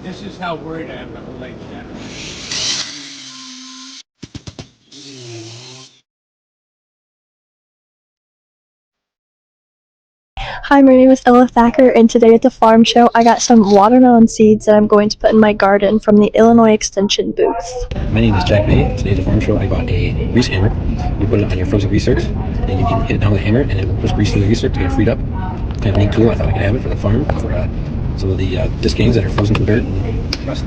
This is how worried I am about the lake channel. Hi, my name is Ella Thacker, and today at the farm show I got some watermelon seeds that I'm going to put in my garden from the Illinois Extension booth. My name is Jack May. Today at the farm show I bought a grease hammer. You put it on your frozen grease zerks, and you can hit it down with a hammer, and it will push grease through the grease zerk to get it freed up. Kind of a neat tool. I thought I could have it for the farm for some of the disc games that are frozen to dirt and rust.